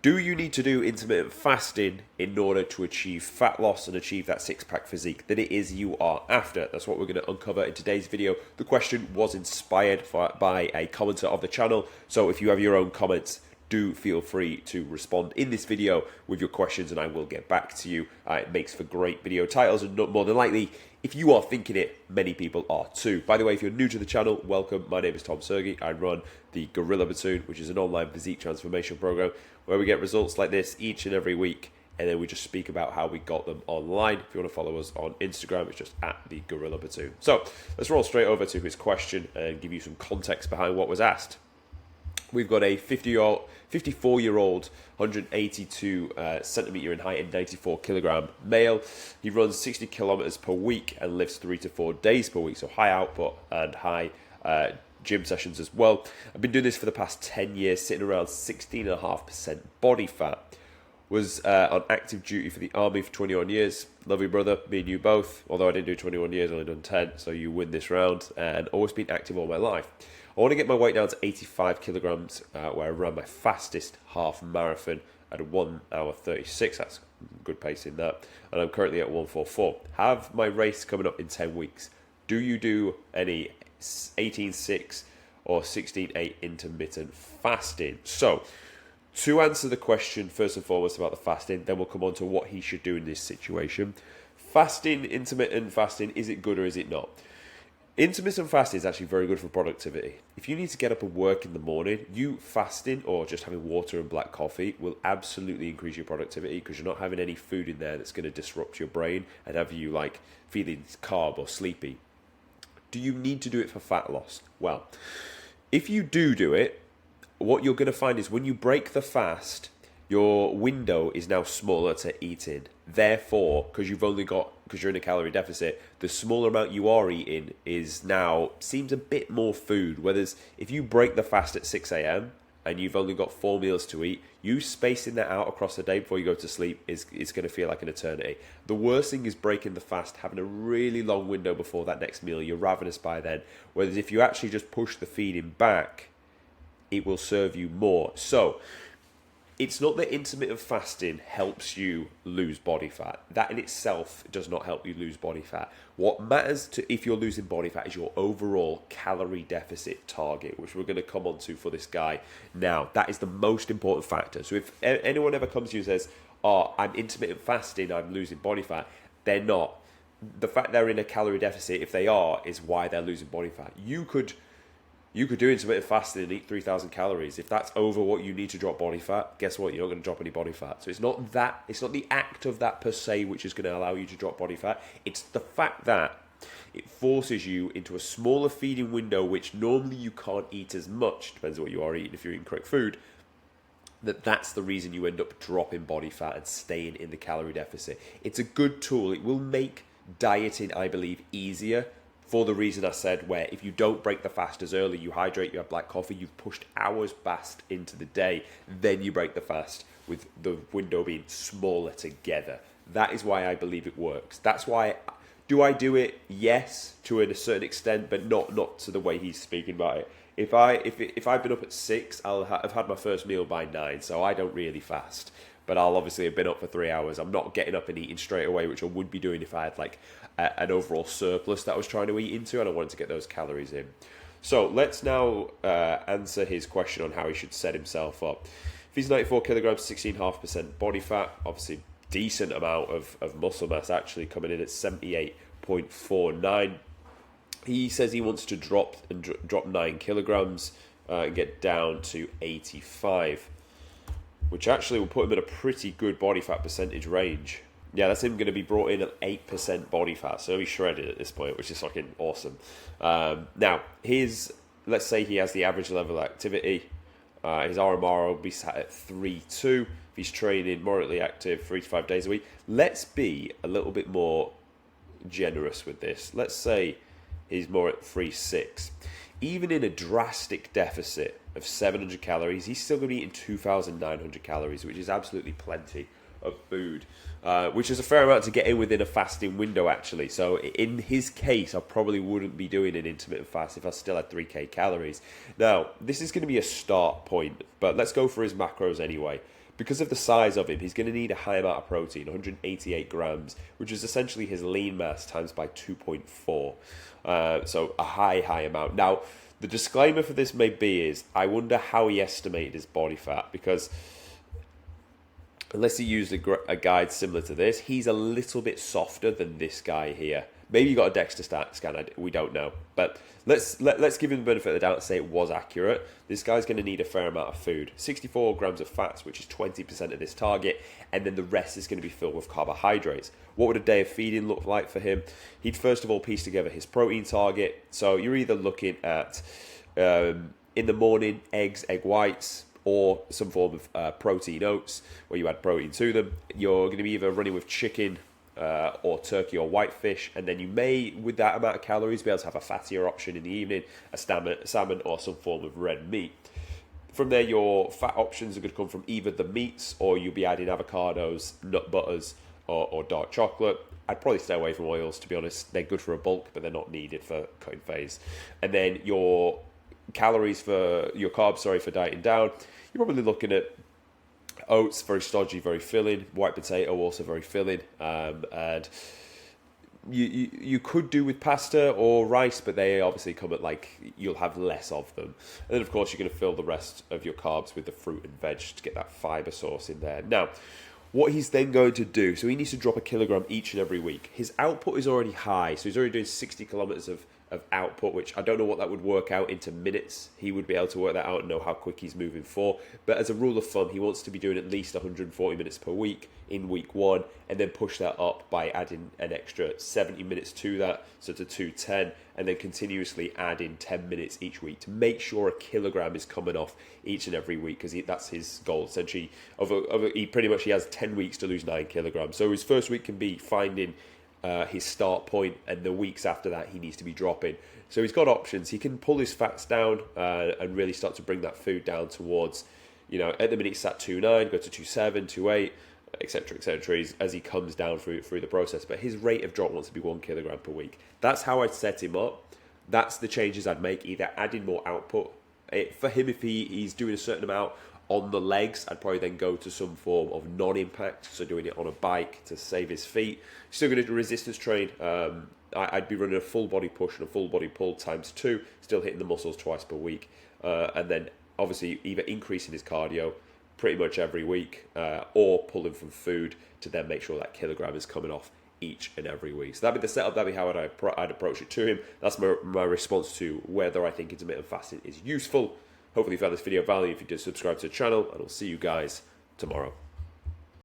Do you need to do intermittent fasting in order to achieve fat loss and achieve that six-pack physique that it is you are after? That's what we're going to uncover in today's video. The question was inspired by a commenter of the channel, so if you have your own comments, do feel free to respond in this video with your questions and I will get back to you. It makes for great video titles, and more than likely, if you are thinking it, many people are too. By the way, if you're new to the channel, welcome. My name is Tom Sergi. I run the Gorilla Platoon, which is an online physique transformation program where we get results like this each and every week, and then we just speak about how we got them online. If you want to follow us on Instagram, it's just at the Gorilla Platoon. So let's roll straight over to his question and give you some context behind what was asked. We've got a 54-year-old, 182 centimeter in height and 94 kilogram male. He runs 60 kilometers per week and lifts 3 to 4 days per week, so high output and high gym sessions as well. I've been doing this for the past 10 years, sitting around 16.5% body fat. Was on active duty for the army for 21 years. Love you, brother. Me and you both. Although I didn't do 21 years, I only done 10, so you win this round. And always been active all my life. I want to get my weight down to 85 kilograms, where I ran my fastest half marathon at 1 hour 36. That's good pace in that. And I'm currently at 144. Have my race coming up in 10 weeks. Do you do any 18-6 or 16-8 intermittent fasting? So, to answer the question, first and foremost about the fasting, then we'll come on to what he should do in this situation. Fasting, intermittent fasting, is it good or is it not? Intermittent fasting is actually very good for productivity. If you need to get up and work in the morning, you fasting or just having water and black coffee will absolutely increase your productivity because you're not having any food in there that's going to disrupt your brain and have you like feeling carb or sleepy. Do you need to do it for fat loss? Well, if you do it, what you're going to find is when you break the fast, your window is now smaller to eat in. Therefore, because you're in a calorie deficit, the smaller amount you are eating seems a bit more food. Whereas if you break the fast at 6 a.m. and you've only got 4 meals to eat, you spacing that out across the day before you go to sleep is going to feel like an eternity. The worst thing is breaking the fast, having a really long window before that next meal. You're ravenous by then. Whereas if you actually just push the feeding back, it will serve you more. So, it's not that intermittent fasting helps you lose body fat. That in itself does not help you lose body fat. What matters to if you're losing body fat is your overall calorie deficit target, which we're going to come on to for this guy now. That is the most important factor. So if anyone ever comes to you and says, oh, I'm intermittent fasting, I'm losing body fat, they're not. The fact they're in a calorie deficit, if they are, is why they're losing body fat. You could do intermittent fasting and eat 3,000 calories. If that's over what you need to drop body fat, guess what? You're not going to drop any body fat. So it's not the act of that per se which is going to allow you to drop body fat. It's the fact that it forces you into a smaller feeding window, which normally you can't eat as much. Depends on what you are eating if you're eating correct food. That's the reason you end up dropping body fat and staying in the calorie deficit. It's a good tool. It will make dieting, I believe, easier. For the reason I said, where if you don't break the fast as early, you hydrate, you have black coffee, you've pushed hours past into the day, then you break the fast with the window being smaller together. That is why I believe it works. That's why, do I do it? Yes, to a certain extent, but not to the way he's speaking about it. If I've been up at 6, I've had my first meal by 9, so I don't really fast. But I'll obviously have been up for 3 hours. I'm not getting up and eating straight away, which I would be doing if I had like an overall surplus that I was trying to eat into and I wanted to get those calories in. So let's now answer his question on how he should set himself up. If he's 94 kilograms, 16.5% body fat, obviously decent amount of muscle mass actually coming in at 78.49. He says he wants to drop 9 kilograms and get down to 85. Which actually will put him in a pretty good body fat percentage range. Yeah, that's him going to be brought in at 8% body fat, so he's shredded at this point, which is fucking awesome. Now, let's say he has the average level of activity. His RMR will be sat at 3.2. If he's training moderately active 3 to 5 days a week, let's be a little bit more generous with this. Let's say he's more at 3.6. Even in a drastic deficit of 700 calories, he's still going to be eating 2,900 calories, which is absolutely plenty of food, which is a fair amount to get in within a fasting window, actually. So in his case, I probably wouldn't be doing an intermittent fast if I still had 3K calories. Now, this is going to be a start point, but let's go for his macros anyway. because of the size of him, he's going to need a high amount of protein, 188 grams, which is essentially his lean mass times by 2.4. So a high amount. Now, the disclaimer for this may be is, I wonder how he estimated his body fat, because unless he used a guide similar to this, he's a little bit softer than this guy here. Maybe you got a DEXA scan, we don't know. But let's give him the benefit of the doubt and say it was accurate. This guy's going to need a fair amount of food. 64 grams of fats, which is 20% of this target, and then the rest is going to be filled with carbohydrates. What would a day of feeding look like for him? He'd first of all piece together his protein target. So you're either looking at, in the morning, eggs, egg whites, or some form of protein oats, where you add protein to them. You're going to be either running with chicken, or turkey or whitefish, and then you may, with that amount of calories, be able to have a fattier option in the evening, a salmon or some form of red meat. From there, your fat options are going to come from either the meats, or you'll be adding avocados, nut butters, or dark chocolate. I'd probably stay away from oils, to be honest. They're good for a bulk, but they're not needed for cutting phase. And then your calories for your carbs, for dieting down, you're probably looking at oats, very stodgy, very filling. White potato, also very filling. And you could do with pasta or rice, but they obviously come at you'll have less of them. And then of course you're going to fill the rest of your carbs with the fruit and veg to get that fiber source in there. Now, what he's then going to do, so he needs to drop a kilogram each and every week. His output is already high, so he's already doing 60 kilometers of output, which I don't know what that would work out into minutes. He would be able to work that out and know how quick he's moving for. But as a rule of thumb, he wants to be doing at least 140 minutes per week in week 1, and then push that up by adding an extra 70 minutes to that, so to 210, and then continuously adding 10 minutes each week to make sure a kilogram is coming off each and every week, because that's his goal. Essentially, he has 10 weeks to lose 9 kilograms. So his first week can be finding his start point, and the weeks after that he needs to be dropping. So he's got options. He can pull his fats down and really start to bring that food down towards, at the minute he's at 2.9, go to 2.7, 2.8, etc., as he comes down through the process. But his rate of drop wants to be 1 kilogram per week. That's how I'd set him up. That's the changes I'd make, either adding more output. For him, if he's doing a certain amount on the legs, I'd probably then go to some form of non-impact, so doing it on a bike to save his feet. Still going to do resistance train. I'd be running a full body push and a full body pull times 2, still hitting the muscles twice per week. And then obviously either increasing his cardio pretty much every week, or pulling from food to then make sure that kilogram is coming off each and every week. So that'd be the setup, that'd be how I'd approach it to him. That's my response to whether I think intermittent fasting is useful. Hopefully you found this video valuable. If you did, subscribe to the channel, and I'll see you guys tomorrow.